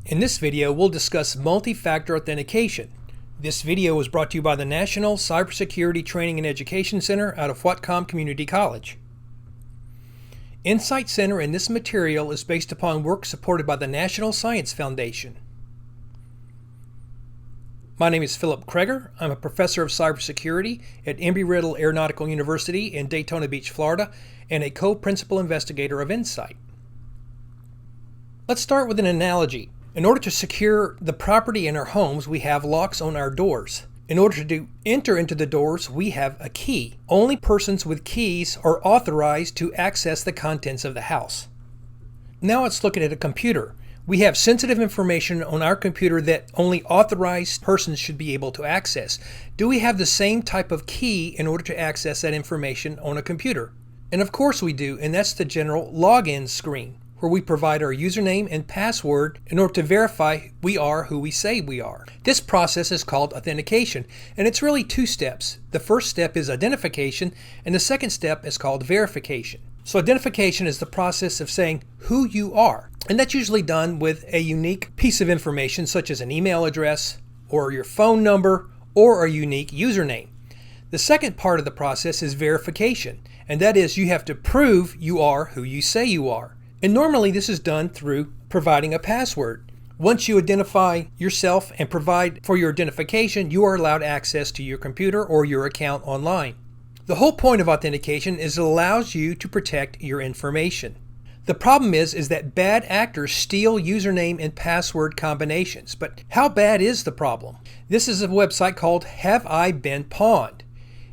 In this video, we'll discuss multi-factor authentication. This video was brought to you by the National Cybersecurity Training and Education Center out of Whatcom Community College. NCyTE Center in this material is based upon work supported by the National Science Foundation. My name is Philip Kreger. I'm a professor of cybersecurity at Embry-Riddle Aeronautical University in Daytona Beach, Florida, and a co-principal investigator of NCyTE. Let's start with an analogy. In order to secure the property in our homes, we have locks on our doors. In order to enter into the doors, we have a key. Only persons with keys are authorized to access the contents of the house. Now let's look at a computer. We have sensitive information on our computer that only authorized persons should be able to access. Do we have the same type of key in order to access that information on a computer? And of course we do, and that's the general login screen, where we provide our username and password in order to verify we are who we say we are. This process is called authentication, and it's really two steps. The first step is identification, and the second step is called verification. So identification is the process of saying who you are, and that's usually done with a unique piece of information such as an email address or your phone number or a unique username. The second part of the process is verification, and that is you have to prove you are who you say you are. And normally this is done through providing a password. Once you identify yourself and provide for your identification, you are allowed access to your computer or your account online. The whole point of authentication is it allows you to protect your information. The problem is that bad actors steal username and password combinations. But how bad is the problem? This is a website called Have I Been Pawned?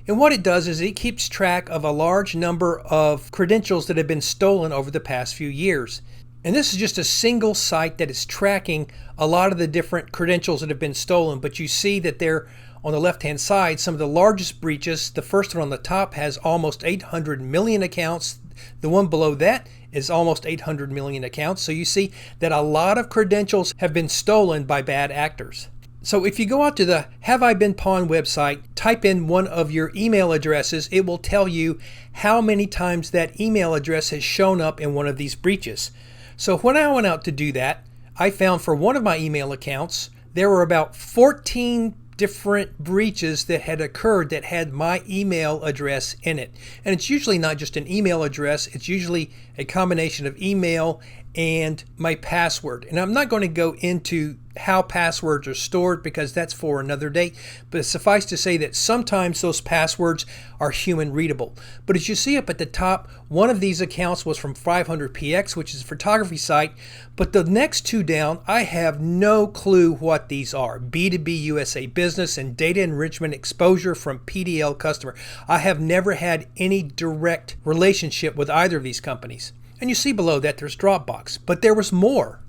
And what it does is it keeps track of a large number of credentials that have been stolen over the past few years. And this is just a single site that is tracking a lot of the different credentials that have been stolen. But you see that they're on the left-hand side, some of the largest breaches. The first one on the top has almost 800 million accounts. The one below that is almost 800 million accounts. So you see that a lot of credentials have been stolen by bad actors. So if you go out to the Have I Been Pawned website, type in one of your email addresses, it will tell you how many times that email address has shown up in one of these breaches. So when I went out to do that, I found for one of my email accounts, there were about 14 different breaches that had occurred that had my email address in it. And it's usually not just an email address, it's usually a combination of email and my password. And I'm not going to go into how passwords are stored because that's for another day, but suffice to say that sometimes those passwords are human readable. But as you see up at the top, one of these accounts was from 500px, which is a photography site, but the next two down, I have no clue what these are. B2B USA Business and Data Enrichment Exposure from PDL Customer. I have never had any direct relationship with either of these companies. And you see below that there's Dropbox, but there was more.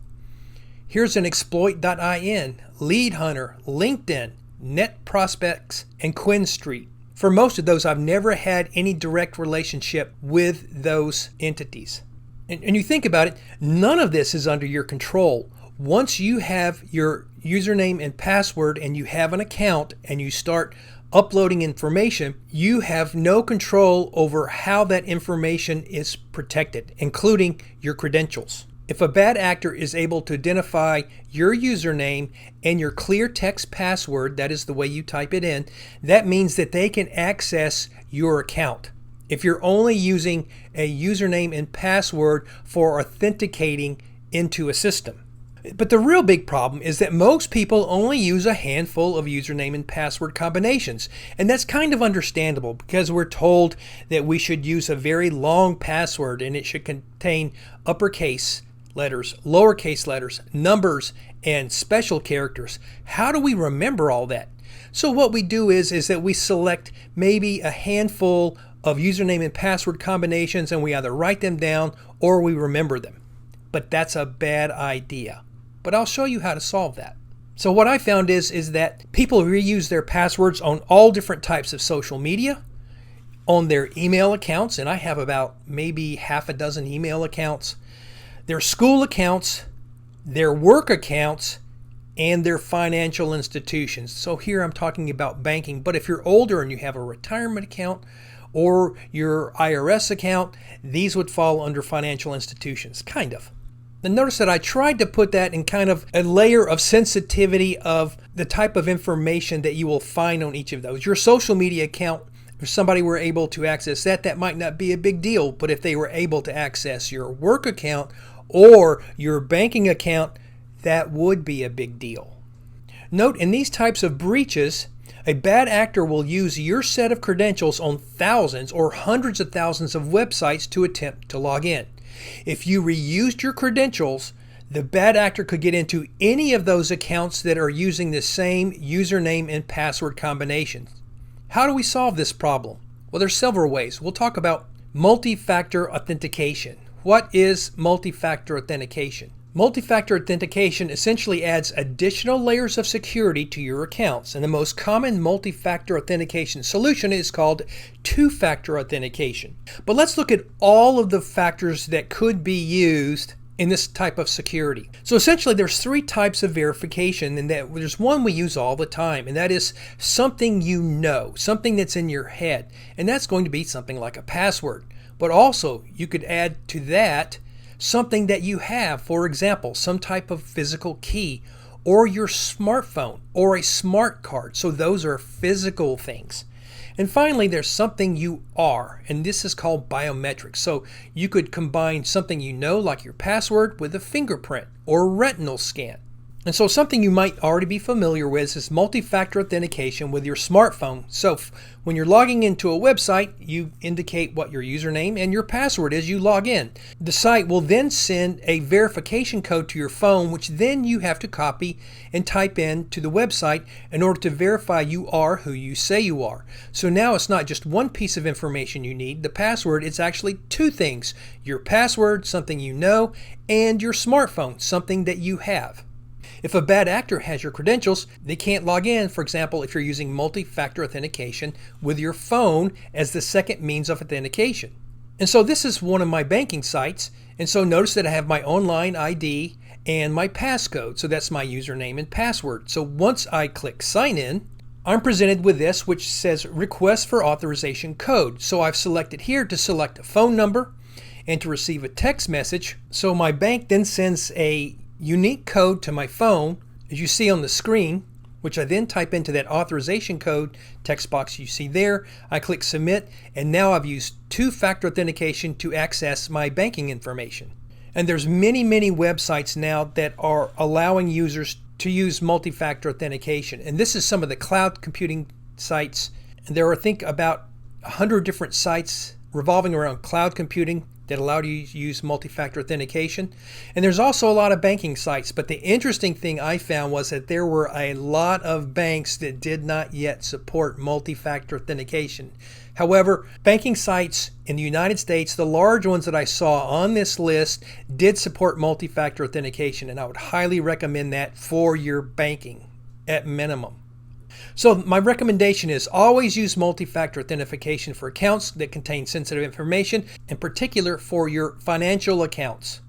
Here's an exploit.in, Lead Hunter, LinkedIn, Net Prospects, and Quinn Street. For most of those, I've never had any direct relationship with those entities. And you think about it, none of this is under your control. Once you have your username and password and you have an account and you start uploading information, you have no control over how that information is protected, including your credentials. If a bad actor is able to identify your username and your clear text password, that is the way you type it in, that means that they can access your account. If you're only using a username and password for authenticating into a system. But the real big problem is that most people only use a handful of username and password combinations. And that's kind of understandable because we're told that we should use a very long password and it should contain uppercase letters, lowercase letters, numbers, and special characters. How do we remember all that? So what we do is that we select maybe a handful of username and password combinations and we either write them down or we remember them. But that's a bad idea. But I'll show you how to solve that. So what I found is that people reuse their passwords on all different types of social media, on their email accounts, and I have about maybe half a dozen email accounts, their school accounts, their work accounts, and their financial institutions. So here I'm talking about banking, but if you're older and you have a retirement account or your IRS account, these would fall under financial institutions, kind of. And notice that I tried to put that in kind of a layer of sensitivity of the type of information that you will find on each of those. Your social media account, if somebody were able to access that, that might not be a big deal. But if they were able to access your work account or your banking account, that would be a big deal. Note, in these types of breaches, a bad actor will use your set of credentials on thousands or hundreds of thousands of websites to attempt to log in. If you reused your credentials, the bad actor could get into any of those accounts that are using the same username and password combinations. How do we solve this problem? Well, there's several ways. We'll talk about multi-factor authentication. What is multi-factor authentication? Multi-factor authentication essentially adds additional layers of security to your accounts, and the most common multi-factor authentication solution is called two-factor authentication. But let's look at all of the factors that could be used in this type of security. So essentially there's three types of verification, and that there's one we use all the time, and that is something you know, something that's in your head, and that's going to be something like a password. But also you could add to that something that you have, for example, some type of physical key, or your smartphone, or a smart card. So those are physical things. And finally, there's something you are, and this is called biometrics. So you could combine something you know, like your password, with a fingerprint or retinal scan. And so something you might already be familiar with is multi-factor authentication with your smartphone. So when you're logging into a website, you indicate what your username and your password is. You log in. The site will then send a verification code to your phone, which then you have to copy and type in to the website in order to verify you are who you say you are. So now it's not just one piece of information you need, the password, it's actually two things. Your password, something you know, and your smartphone, something that you have. If a bad actor has your credentials, they can't log in, for example, if you're using multi-factor authentication with your phone as the second means of authentication. And so this is one of my banking sites, and so notice that I have my online ID and my passcode, so that's my username and password. So once I click sign in, I'm presented with this, which says request for authorization code. So I've selected here to select a phone number and to receive a text message. So my bank then sends a unique code to my phone, as you see on the screen, which I then type into that authorization code text box you see there. I click submit, and now I've used two-factor authentication to access my banking information. And there's many websites now that are allowing users to use multi-factor authentication. And this is some of the cloud computing sites. And there are, I think, about 100 different sites revolving around cloud computing that allow you to use multi-factor authentication. And there's also a lot of banking sites, but the interesting thing I found was that there were a lot of banks that did not yet support multi-factor authentication. However, banking sites in the United States, the large ones that I saw on this list, did support multi-factor authentication, and I would highly recommend that for your banking at minimum. So my recommendation is always use multi-factor authentication for accounts that contain sensitive information, in particular for your financial accounts.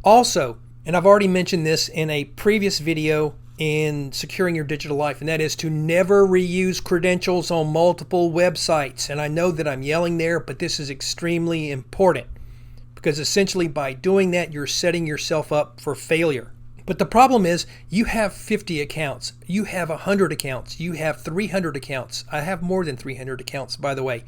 Also, and I've already mentioned this in a previous video in securing your digital life, and that is to never reuse credentials on multiple websites. And I know that I'm yelling there, but this is extremely important, because essentially by doing that, you're setting yourself up for failure. But the problem is you have 50 accounts, you have 100 accounts, you have 300 accounts. I have more than 300 accounts, by the way.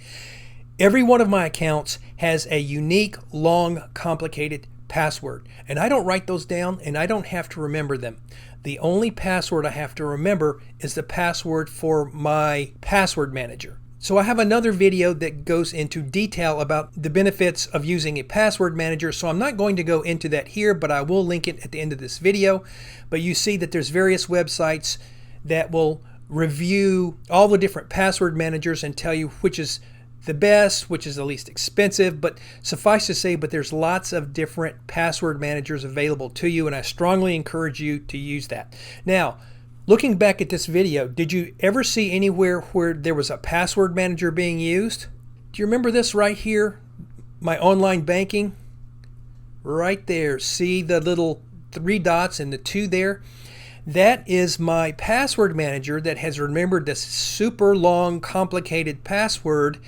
Every one of my accounts has a unique, long, complicated password. And I don't write those down, and I don't have to remember them. The only password I have to remember is the password for my password manager. So I have another video that goes into detail about the benefits of using a password manager. So I'm not going to go into that here, but I will link it at the end of this video. But you see that there's various websites that will review all the different password managers and tell you which is the best, which is the least expensive. But suffice to say, but there's lots of different password managers available to you, and I strongly encourage you to use that. Now, looking back at this video, did you ever see anywhere where there was a password manager being used? Do you remember this right here? My online banking? Right there. See the little 3 dots and the 2 there? That is my password manager that has remembered this super long, complicated password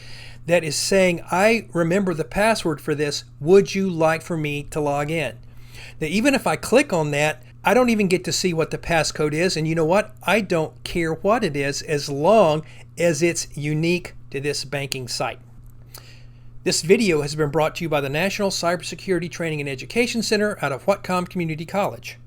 that is saying, I remember the password for this. Would you like for me to log in? Now, even if I click on that, I don't even get to see what the passcode is. And you know what? I don't care what it is as long as it's unique to this banking site. This video has been brought to you by the National Cybersecurity Training and Education Center out of Whatcom Community College.